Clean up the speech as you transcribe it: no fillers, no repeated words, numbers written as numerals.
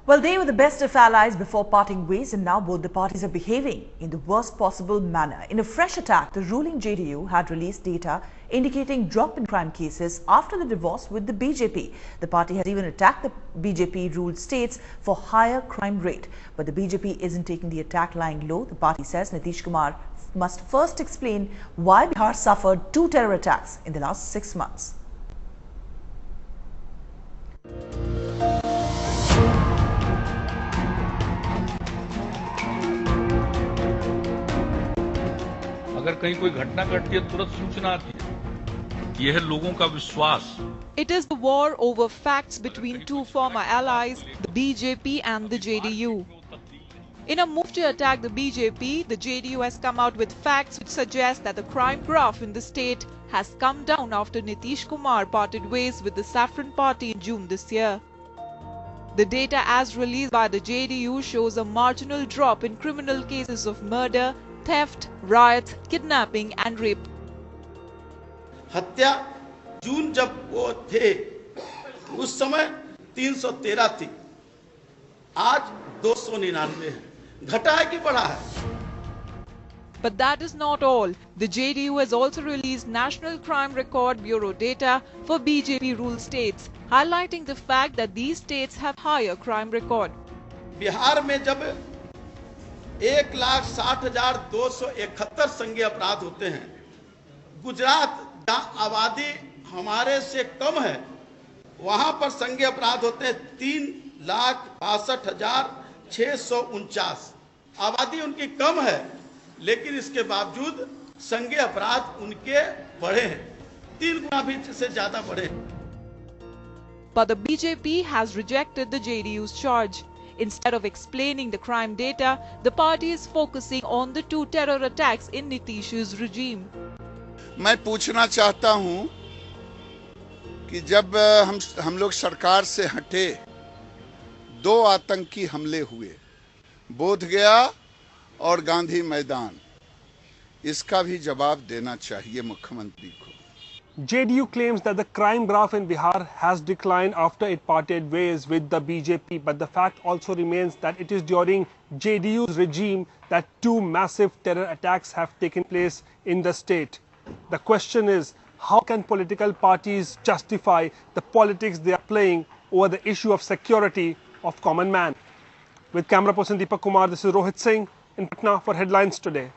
Well, they were the best of allies before parting ways, and now both the parties are behaving in the worst possible manner. In a fresh attack, the ruling JDU had released data indicating drop in crime cases after the divorce with the BJP. The party has even attacked the BJP-ruled states for higher crime rate. But the BJP isn't taking the attack lying low. The party says Nitish Kumar must first explain why Bihar suffered 2 terror attacks in the last 6 months. अगर कहीं कोई घटना घटती है तुरंत सूचना आती है। यह है लोगों का विश्वास। It is the war over facts between two former allies, the BJP and the JDU. In a move to attack the BJP, the JDU has come out with facts which suggest that the crime graph in the state has come down after Nitish Kumar parted ways with the Saffron Party in June this year. The data as released by the JDU shows a marginal drop in criminal cases of murder, theft, riots, kidnapping and rape. हत्या जून जब वो थे उस समय 313 थी, आज 299 है। घटा है कि बढ़ा है? But that is not all. The JDU has also released National Crime Record Bureau data for BJP-ruled states, highlighting the fact that these states have higher crime record. Bihar में जब 1,60,271 संज्ञेय अपराध होते हैं, गुजरात जहाँ आबादी हमारे से कम है वहां पर संज्ञेय अपराध होते हैं 3,62,649। आबादी उनकी कम है लेकिन इसके बावजूद संज्ञेय अपराध उनके बढ़े हैं, 3 गुना भी से ज्यादा बढ़े। But the BJP has rejected the JDU's charge. Instead of explaining the crime data, the party is focusing on the 2 terror attacks in Nitish's regime. मैं पूछना चाहता हूं कि जब हम लोग सरकार से हटे 2 आतंकी हमले हुए, बोधगया और गांधी मैदान, इसका भी जवाब देना चाहिए मुख्यमंत्री को। JDU claims that the crime graph in Bihar has declined after it parted ways with the BJP, but the fact also remains that it is during JDU's regime that 2 massive terror attacks have taken place in the state. The question is, how can political parties justify the politics they are playing over the issue of security of common man? With camera person Deepak Kumar, this is Rohit Singh in Patna for Headlines Today.